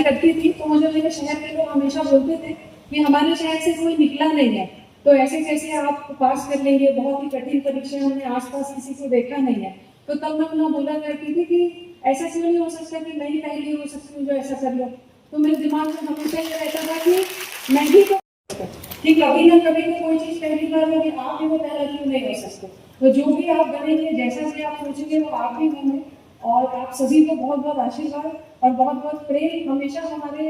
करती थी तो मुझे मेरे शहर के लोग हमेशा बोलते थे कि हमारे शहर से कोई निकला नहीं है, तो ऐसे कैसे आप पास कर लेंगे, बहुत ही कठिन परीक्षा, हमने आसपास किसी को देखा नहीं है। तो तब मैं उन्हें बोला करती थी कि ऐसा क्यों नहीं हो सकता कि मैं ही पहली हो सकती हूँ जो ऐसा कर लो। तो मेरे दिमाग में हमेशा ये रहता था कि मैं ही तो, कि कभी ना कभी तो कोई चीज पहली बार होगी, आप भी वो पहला क्यों नहीं हो सकते। तो जो भी आप बनेंगे, जैसा भी आप सोचेंगे वो आप भी होंगे। और आप सभी को बहुत बहुत आशीर्वाद और बहुत बहुत प्रेम। हमेशा हमारे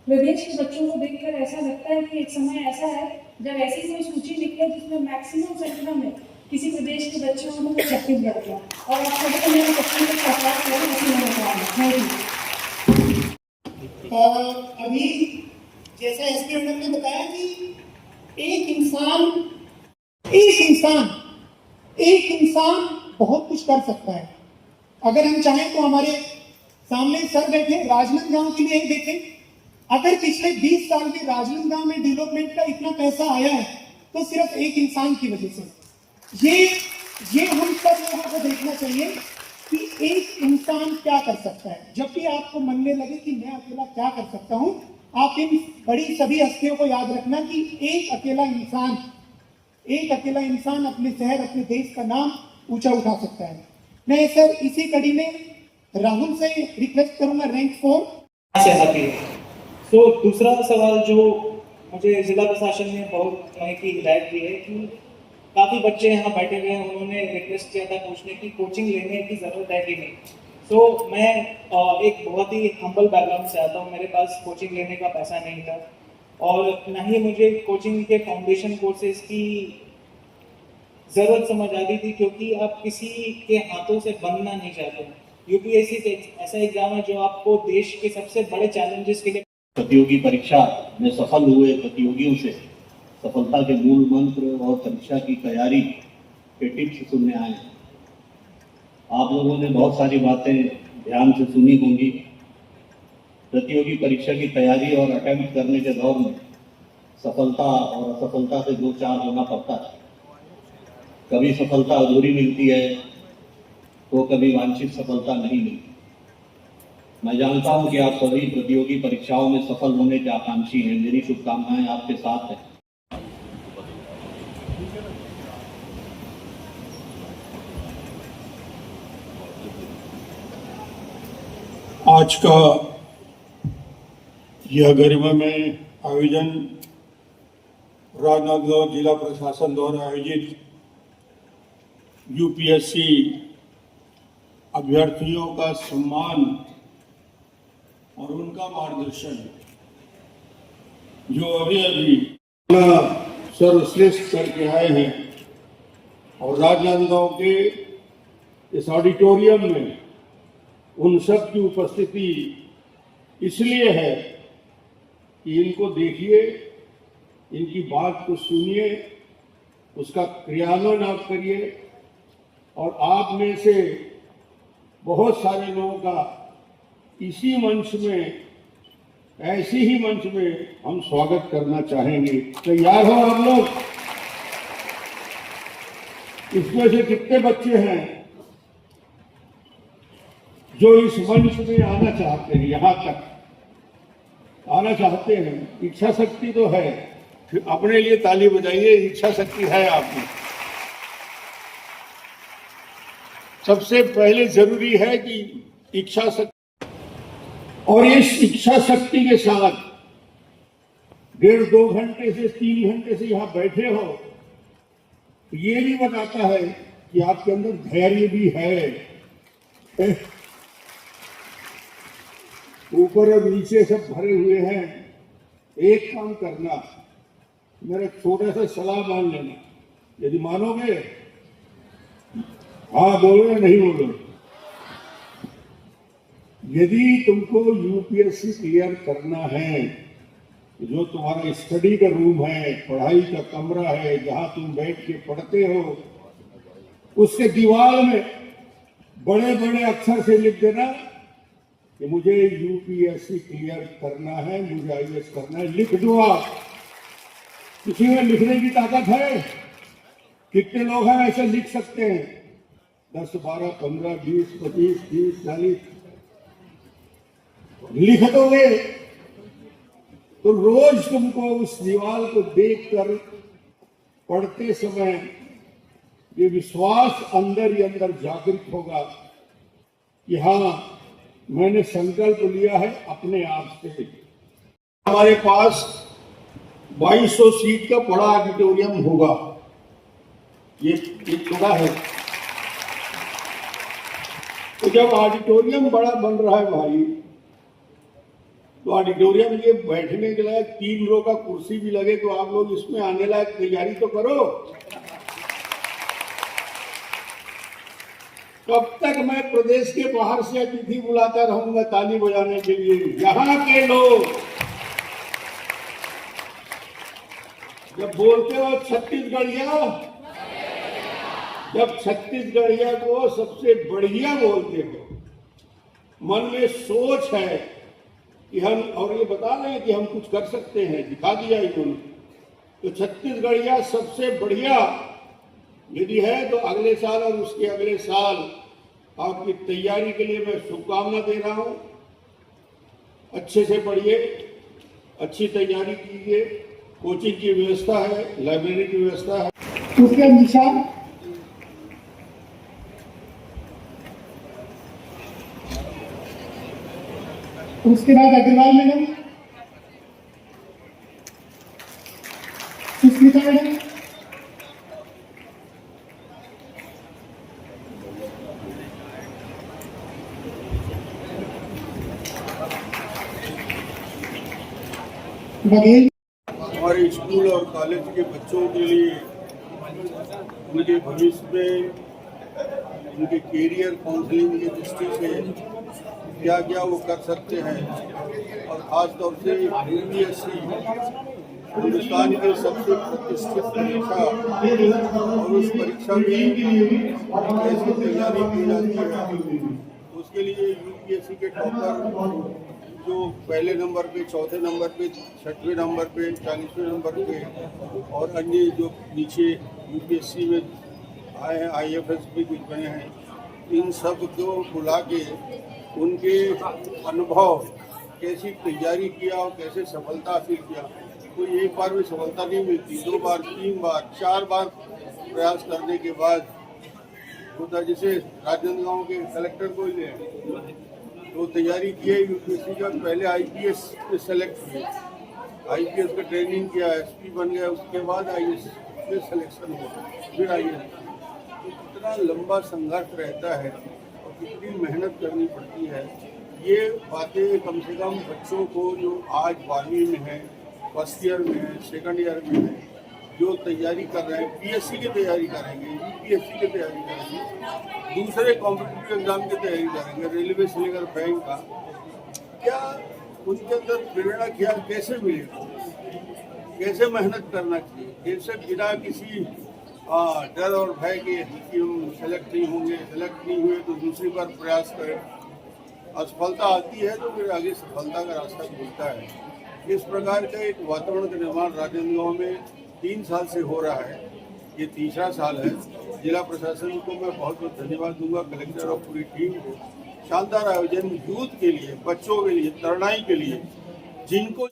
प्रदेश के बच्चों को देखकर ऐसा लगता है कि एक समय ऐसा है जब ऐसी कोई सूची निकले जिसमें मैक्सिमम संख्या में किसी प्रदेश के बच्चे होंगे वो छत्तीसगढ़ के, और आप सभी को मेरे बच्चों को साकार करें, ऐसी मेरा ख्याल है। अभी जैसा एसपी मैडम ने बताया कि एक इंसान बहुत कुछ कर सकता है। अगर हम चाहें तो हमारे सामने सर बैठे राजनांदगांव के लिए ही देखें। अगर पिछले 20 साल में राजनांदगांव में डेवलपमेंट का इतना पैसा आया है तो सिर्फ एक इंसान की वजह से। ये हम सब लोगों को देखना चाहिए कि एक इंसान क्या कर सकता है। जब भी आपको मन में लगे कि मैं अकेला क्या कर सकता हूं, आप इन बड़ी सभी हस्तियों को याद रखना कि एक अकेला इंसान अपने शहर, अपने देश का नाम ऊंचा उठा सकता है। मैं सर इसी कड़ी में राहुल से रिक्वेस्ट करूंगा रैंक 4 से आती है। तो दूसरा सवाल जो मुझे जिला प्रशासन ने बहुत तरह की हिदायत दी है कि काफ़ी बच्चे यहाँ बैठे हुए हैं, उन्होंने रिक्वेस्ट किया था पूछने की कोचिंग लेने की ज़रूरत है कि नहीं। तो मैं एक बहुत ही हम्बल बैकग्राउंड से आता हूँ, मेरे पास कोचिंग लेने का पैसा नहीं था और ना ही मुझे कोचिंग के फाउंडेशन कोर्सेज की ज़रूरत समझ आ रही थी, क्योंकि आप किसी के हाथों से बनना नहीं चाहते। यूपीएससी ऐसा एग्जाम है जो आपको देश के सबसे बड़े चैलेंजेस के लिए। प्रतियोगी परीक्षा में सफल हुए प्रतियोगियों से सफलता के मूल मंत्र और परीक्षा की तैयारी के टिप्स सुनने आए हैं। आप लोगों ने बहुत सारी बातें ध्यान से सुनी होंगी। प्रतियोगी परीक्षा की तैयारी और अटेम्प्ट करने के दौर में सफलता और असफलता से दो चार होना पड़ता है। कभी सफलता अधूरी मिलती है तो कभी वांछित सफलता नहीं मिलती। मैं जानता हूं कि आप सभी प्रतियोगी परीक्षाओं में सफल होने के आकांक्षी हैं। मेरी शुभकामनाएं आपके साथ हैं। आज का यह गरिमामय आयोजन राजनांदगांव जिला प्रशासन द्वारा आयोजित यूपीएससी अभ्यर्थियों का सम्मान और उनका मार्गदर्शन, जो अभी सर्वश्रेष्ठ करके आए हैं, और राजनांदगांव के इस ऑडिटोरियम में उन सब की उपस्थिति इसलिए है कि इनको देखिए, इनकी बात को सुनिए, उसका क्रियान्वयन आप करिए, और आप में से बहुत सारे लोगों का इसी मंच में, ऐसी ही मंच में हम स्वागत करना चाहेंगे। तैयार हो आप लोग? इसमें से कितने बच्चे हैं जो इस मंच में आना चाहते हैं, यहां तक आना चाहते हैं? इच्छा शक्ति तो है, फिर अपने लिए ताली बजाइए। इच्छा शक्ति है आप में। सबसे पहले जरूरी है कि इच्छा शक्ति, और इस इच्छा शक्ति के साथ 1.5-2 घंटे से 3 घंटे से यहां बैठे हो, तो ये भी बताता है कि आपके अंदर धैर्य भी है। ऊपर और नीचे सब भरे हुए हैं। एक काम करना, मेरा छोटा सा सलाह मान लेना। यदि मानोगे, हाँ बोलो या नहीं बोलो। यदि तुमको यूपीएससी क्लियर करना है, जो तुम्हारा स्टडी का रूम है, पढ़ाई का कमरा है, जहां तुम बैठ के पढ़ते हो, उसके दीवार में बड़े बड़े अक्षर से लिख देना कि मुझे यूपीएससी क्लियर करना है, मुझे आईएएस करना है। लिख दो आप। किसी में लिखने की ताकत है? कितने लोग हैं ऐसे लिख सकते हैं? 10, 12, 15, 20, 25, 30, 40। लिख दोगे तो रोज तुमको उस दीवार को देखकर पढ़ते समय ये विश्वास अंदर ही अंदर जागृत होगा कि हाँ, मैंने संकल्प लिया है अपने आप से। हमारे पास 2200 सीट का बड़ा ऑडिटोरियम होगा, ये थोड़ा है। तो जब ऑडिटोरियम बड़ा बन रहा है भाई, तो ऑडिटोरियम के बैठने के लायक 3 रो का कुर्सी भी लगे, तो आप लोग इसमें आने लायक तैयारी तो करो। कब तक मैं प्रदेश के बाहर से अतिथि बुलाता रहूंगा ताली बजाने के लिए? यहाँ के लोग जब बोलते हो छत्तीसगढ़िया, जब छत्तीसगढ़िया को सबसे बढ़िया बोलते हो, मन में सोच है कि हम, और ये बता रहे हैं कि हम कुछ कर सकते हैं, दिखा दिया इन्होंने, तो छत्तीसगढ़िया सबसे बढ़िया यदि है तो अगले साल और उसके अगले साल आपकी तैयारी के लिए मैं शुभकामना दे रहा हूं। अच्छे से पढ़िए, अच्छी तैयारी कीजिए, कोचिंग की व्यवस्था है, लाइब्रेरी की व्यवस्था है। उसके बाद निशान, उसके बाद अग्रवाल मैडम, सुस्मिता मैडम, बघेल। हमारे स्कूल और कॉलेज के बच्चों के लिए उनके भविष्य में, उनके कैरियर काउंसलिंग की दृष्टि से क्या क्या वो कर सकते हैं, और खासतौर से यूपीएससी हिंदुस्तान की सबसे प्रतिष्ठित परीक्षा, और उस परीक्षा में कैसे तैयारी की जाती है, उसके लिए यूपीएससी के टॉपर जो पहले नंबर पे, चौथे नंबर पे, 6वें नंबर पे, 40वें नंबर पे, और अन्य जो नीचे यूपीएससी में आए हैं, आईएफएस भी कुछ बने हैं, इन सब को बुला के उनके अनुभव, कैसी तैयारी किया और कैसे सफलता हासिल किया। कोई एक बार भी सफलता नहीं मिलती, 2 बार, 3 बार, 4 बार प्रयास करने के बाद होता। जैसे राजनांदगांव के कलेक्टर को ले, तो तैयारी की है यूपीएससी का, पहले आईपीएस में सेलेक्ट किए, आईपीएस का ट्रेनिंग किया, एसपी बन गया, उसके बाद आईएएस में सिलेक्शन हुआ, फिर आईएएस। तो कितना लंबा संघर्ष रहता है और कितनी मेहनत करनी पड़ती है, ये बातें कम से कम बच्चों को जो आज 12वीं में है, फर्स्ट ईयर में है, सेकंड ईयर में है, जो तैयारी कर रहे हैं, पीएससी की तैयारी करेंगे, यूपीएससी की तैयारी करेंगे, दूसरे कॉम्पिटिटिव एग्जाम की तैयारी करेंगे, रेलवे से लेकर बैंक का, क्या उनके अंदर प्रेरणा क्या कैसे मिलेगा, कैसे मेहनत करना चाहिए, कैसे बिना किसी डर और भय के कि हम सेलेक्ट नहीं होंगे, सेलेक्ट नहीं हुए तो दूसरी बार प्रयास करें, असफलता आती है तो फिर आगे सफलता का रास्ता खुलता है। इस प्रकार का एक वातावरण का निर्माण राजनांदगांव में 3 साल से हो रहा है, ये तीसरा साल है। जिला प्रशासन को मैं बहुत बहुत धन्यवाद दूंगा, कलेक्टर और पूरी टीम को। शानदार आयोजन यूथ के लिए, बच्चों के लिए, तरुणाई के लिए, जिनको